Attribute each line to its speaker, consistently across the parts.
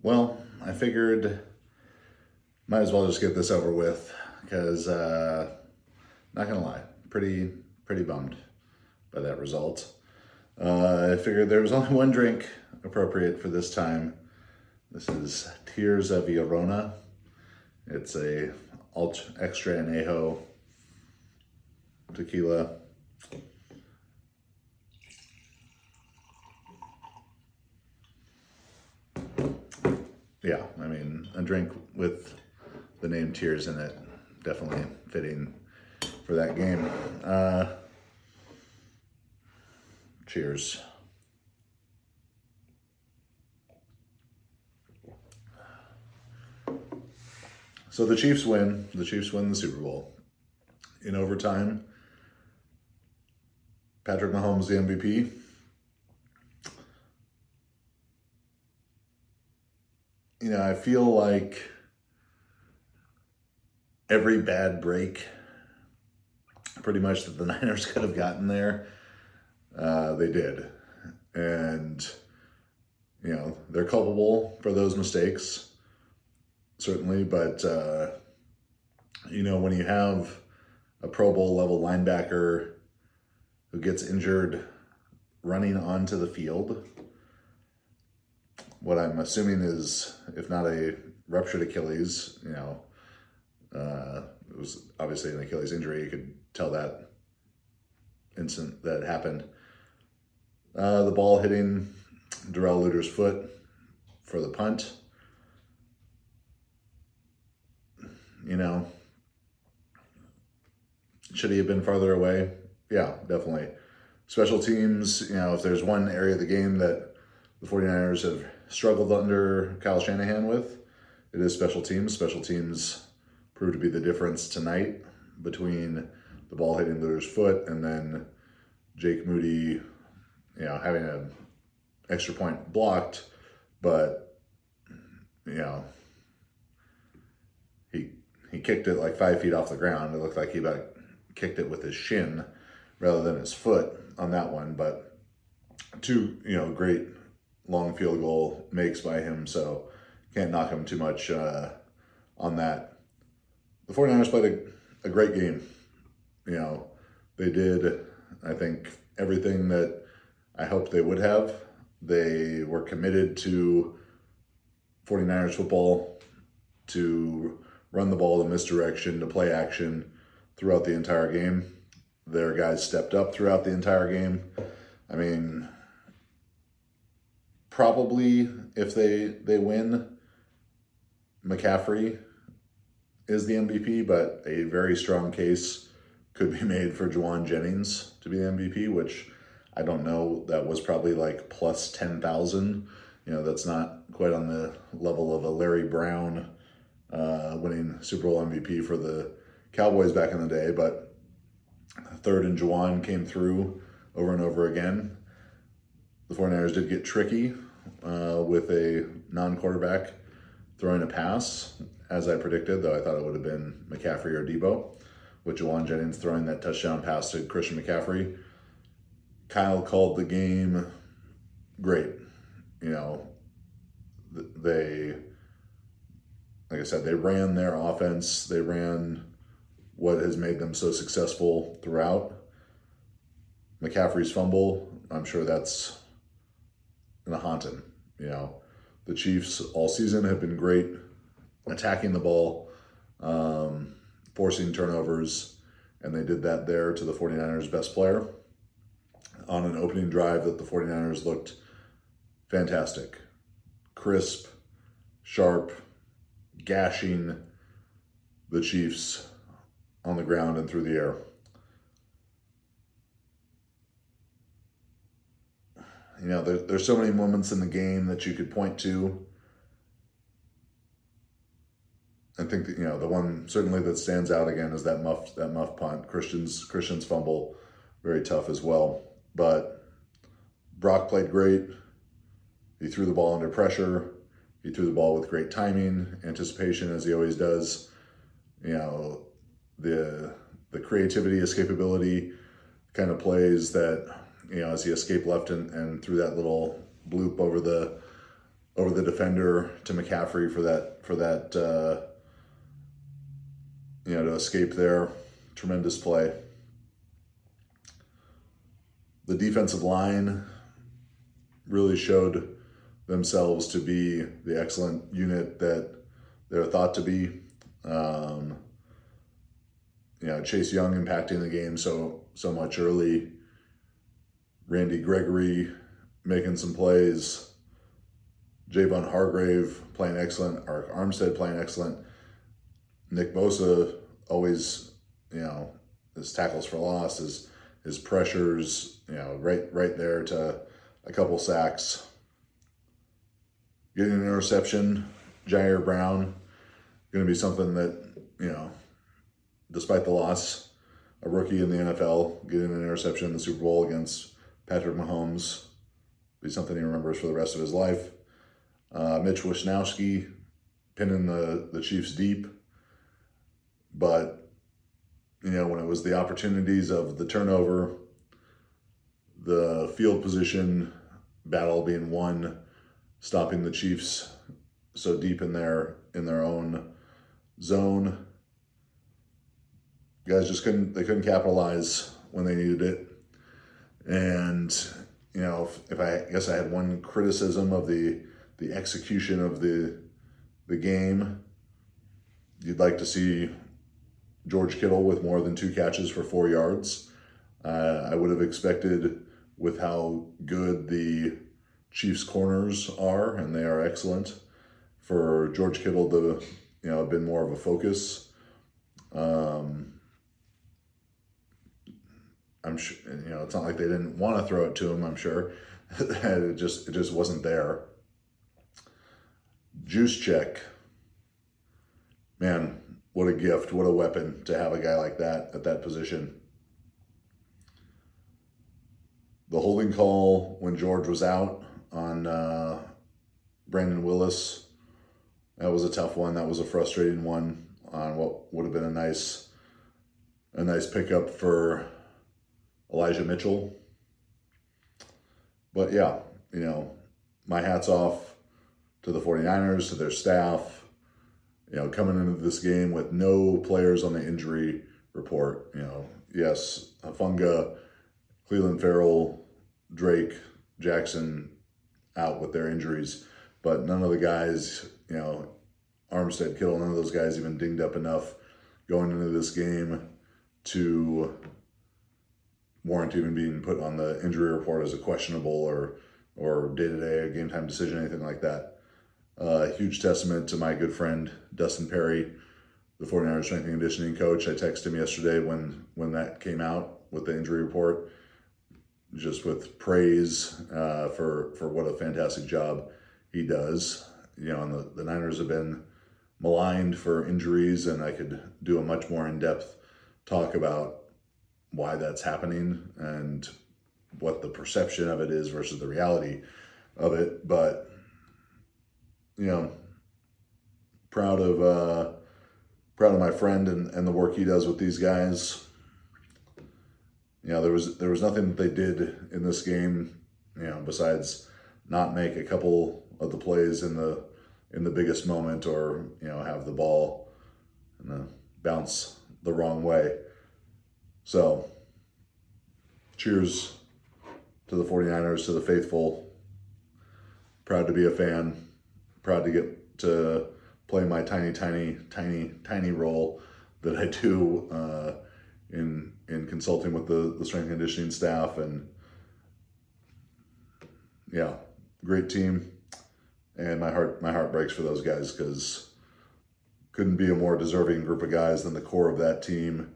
Speaker 1: Well, I figured might as well just get this over with because not gonna lie, pretty bummed by that result. I figured there was only one drink appropriate for this time. This is Tears of Llorona. It's a extra añejo tequila. Yeah, I mean, a drink with the name Tears in it, definitely fitting for that game. Cheers. So the Chiefs win. The Chiefs win the Super Bowl. In overtime, Patrick Mahomes, the MVP. You know, I feel like every bad break, pretty much that the Niners could have gotten there, they did. And, you know, they're culpable for those mistakes, certainly. But, you know, when you have a Pro Bowl level linebacker who gets injured running onto the field, what I'm assuming is, if not a ruptured Achilles, you know, it was obviously an Achilles injury. You could tell that instant that happened. The ball hitting Darrell Luter's foot for the punt. You know, should he have been farther away? Yeah, definitely. Special teams, you know, if there's one area of the game that the 49ers have struggled under Kyle Shanahan with, it is special teams. Special teams proved to be the difference tonight between the ball hitting Luter's foot and then Jake Moody, you know, having an extra point blocked, but, you know, he kicked it like 5 feet off the ground. It looked like he about kicked it with his shin rather than his foot on that one, but two, you know, great long field goal makes by him, so can't knock him too much on that. The 49ers played a great game. You know, they did, I think, everything that I hoped they would have. They were committed to 49ers football, to run the ball, to misdirection, to play action throughout the entire game. Their guys stepped up throughout the entire game. I mean, probably if they win, McCaffrey is the MVP, but a very strong case could be made for Jauan Jennings to be the MVP, which I don't know. That was probably like plus 10,000. You know, that's not quite on the level of a Larry Brown winning Super Bowl MVP for the Cowboys back in the day, but third and Jauan came through over and over again. The 49ers did get tricky with a non-quarterback throwing a pass, as I predicted, though I thought it would have been McCaffrey or Debo, with Jauan Jennings throwing that touchdown pass to Christian McCaffrey. Kyle called the game great. You know, they, like I said, they ran their offense. They ran what has made them so successful throughout. McCaffrey's fumble, I'm sure that's going to haunt him. You know, the Chiefs all season have been great attacking the ball, forcing turnovers, and they did that there to the 49ers' best player on an opening drive that the 49ers looked fantastic. Crisp, sharp, gashing the Chiefs on the ground and through the air. You know, there's so many moments in the game that you could point to. I think that, you know, the one certainly that stands out again is that muff punt. Christian's fumble, very tough as well. But Brock played great. He threw the ball under pressure. He threw the ball with great timing, anticipation, as he always does. You know, the creativity, escapability kind of plays that, you know, as he escaped left and threw that little bloop over the over the defender to McCaffrey for that to escape there. Tremendous play. The defensive line really showed themselves to be the excellent unit that they're thought to be. Chase Young impacting the game so much early. Randy Gregory making some plays. Javon Hargrave playing excellent. Arik Armstead playing excellent. Nick Bosa always, his tackles for loss, his pressures, right there to a couple sacks. Getting an interception, Jair Brown, going to be something that, despite the loss, a rookie in the NFL getting an interception in the Super Bowl against Patrick Mahomes, be something he remembers for the rest of his life. Mitch Wishnowsky pinning the Chiefs deep. But, when it was the opportunities of the turnover, the field position battle being won, stopping the Chiefs so deep in their own zone, guys just couldn't capitalize when they needed it. And, if I guess I had one criticism of the execution of the game, you'd like to see George Kittle with more than 2 catches for 4 yards. I would have expected, with how good the Chiefs corners are, and they are excellent, for George Kittle to, have been more of a focus. I'm sure, it's not like they didn't want to throw it to him, I'm sure. it just wasn't there. Juszczyk, man, what a gift, what a weapon to have a guy like that at that position. The holding call when George was out on Brandon Willis, that was a tough one. That was a frustrating one on what would have been a nice pickup for Elijah Mitchell. But yeah, my hat's off to the 49ers, to their staff, coming into this game with no players on the injury report. Yes, Hufanga, Cleveland Farrell, Drake, Jackson out with their injuries, but none of the guys, Armstead, Kittle, none of those guys even dinged up enough going into this game to warrant even being put on the injury report as a questionable or day-to-day game time decision, anything like that. Huge testament to my good friend Dustin Perry, the 49ers strength and conditioning coach. I texted him yesterday when that came out with the injury report, just with praise for what a fantastic job he does. And the Niners have been maligned for injuries, and I could do a much more in-depth talk about why that's happening and what the perception of it is versus the reality of it. But proud of my friend and the work he does with these guys. There was nothing that they did in this game, besides not make a couple of the plays in the biggest moment, or have the ball and bounce the wrong way. So, cheers to the 49ers, to the faithful. Proud to be a fan. Proud to get to play my tiny role that I do in consulting with the strength and conditioning staff. And yeah, great team. And my heart breaks for those guys, because couldn't be a more deserving group of guys than the core of that team.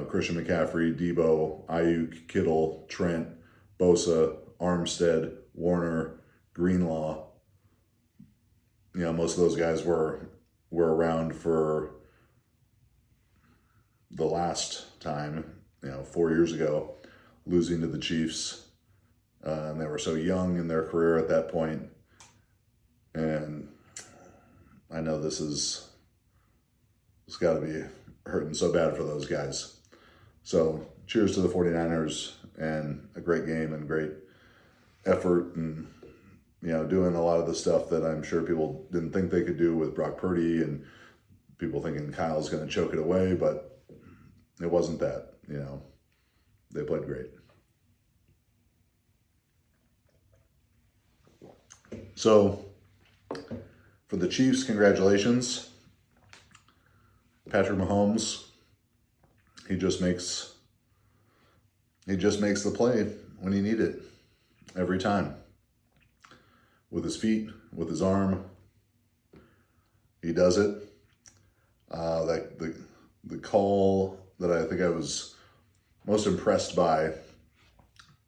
Speaker 1: Christian McCaffrey, Debo, Ayuk, Kittle, Trent, Bosa, Armstead, Warner, Greenlaw. Most of those guys were around for the last time, 4 years ago, losing to the Chiefs. And they were so young in their career at that point. And I know it's got to be hurting so bad for those guys. So cheers to the 49ers, and a great game and great effort, and doing a lot of the stuff that I'm sure people didn't think they could do with Brock Purdy, and people thinking Kyle's going to choke it away, but it wasn't that. They played great. So for the Chiefs, congratulations. Patrick Mahomes, he just makes the play when he needs it every time. With his feet, with his arm, he does it. The call that I think I was most impressed by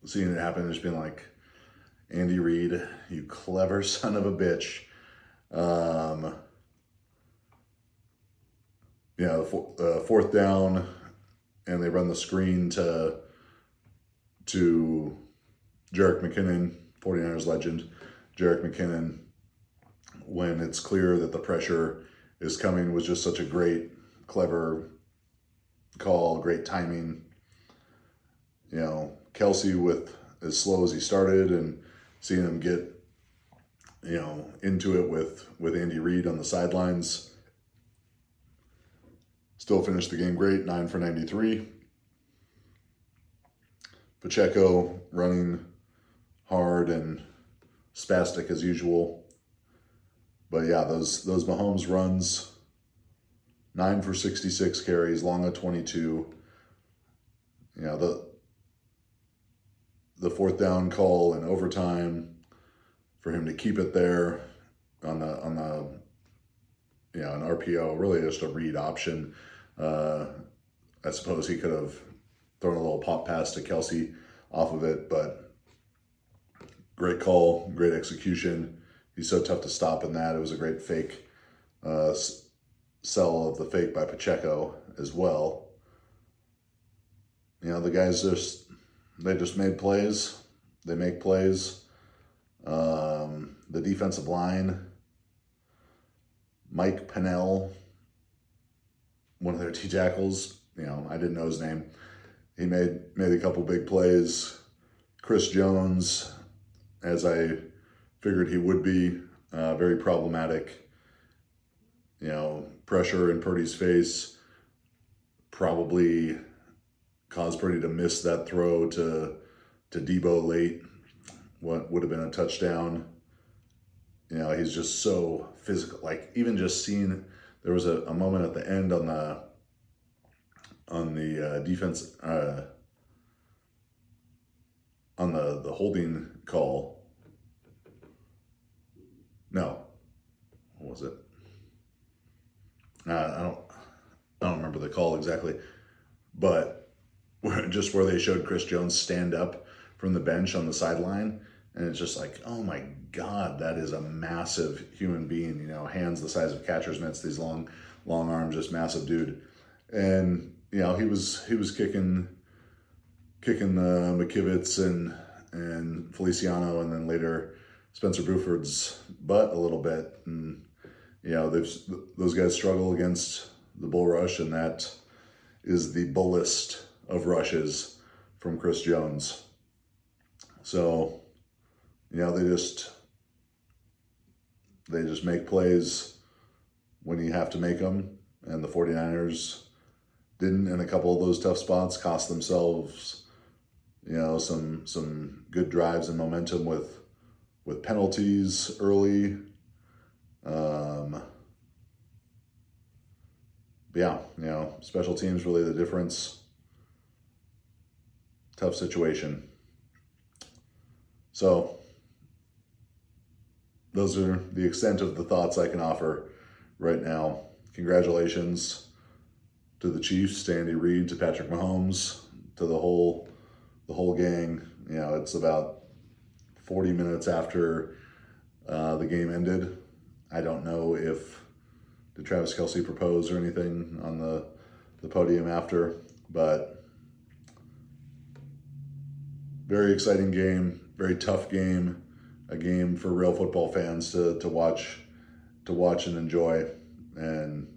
Speaker 1: seeing it happen is being like, Andy Reid, you clever son of a bitch. The fourth down, and they run the screen to Jerick McKinnon, 49ers legend, Jerick McKinnon, when it's clear that the pressure is coming, was just such a great, clever call, great timing. Kelsey, with as slow as he started, and seeing him get, into it with Andy Reid on the sidelines, still finished the game great, 9 for 93. Pacheco running hard and spastic as usual. But yeah, those Mahomes runs, 9 for 66 carries, long of 22. The fourth down call in overtime, for him to keep it there on the an RPO, really just a read option. I suppose he could have thrown a little pop pass to Kelsey off of it, but great call, great execution. He's so tough to stop in that. It was a great fake sell of the fake by Pacheco as well. The guys just made plays. They make plays. The defensive line, Mike Pennell, one of their T tackles, I didn't know his name. He made a couple big plays. Chris Jones, as I figured he would be, very problematic. Pressure in Purdy's face probably caused Purdy to miss that throw to Debo late, what would have been a touchdown. He's just so physical. Like, even just seeing, there was a moment at the end on the defense, on the holding call. No, what was it? I don't remember the call exactly, but just where they showed Chris Jones stand up from the bench on the sideline, and it's just like, oh my God, that is a massive human being. Hands the size of catcher's mitts, these long arms, just massive dude. And he was kicking McKivitz and Feliciano, and then later Spencer Buford's butt a little bit. And those guys struggle against the bull rush, and that is the bullest of rushes from Chris Jones. So, they just make plays when you have to make them, and the 49ers didn't, in a couple of those tough spots, cost themselves, some good drives and momentum with penalties early. Special teams really the difference. Tough situation. So those are the extent of the thoughts I can offer right now. Congratulations to the Chiefs, to Andy Reid, to Patrick Mahomes, to the whole gang. It's about 40 minutes after the game ended. I don't know if did Travis Kelce propose or anything on the podium after, but very exciting game, very tough game, a game for real football fans to watch and enjoy. And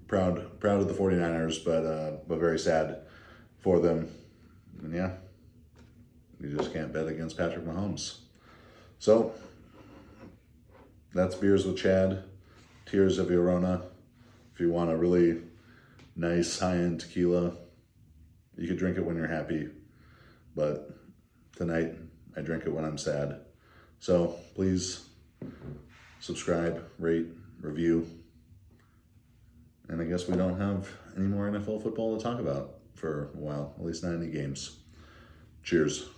Speaker 1: proud of the 49ers, but very sad for them. And yeah, you just can't bet against Patrick Mahomes. So that's Beers with Chad, Tears of Llorona. If you want a really nice high-end tequila, you could drink it when you're happy, but tonight I drink it when I'm sad. So please subscribe, rate, review. And I guess we don't have any more NFL football to talk about for a while, at least not any games. Cheers.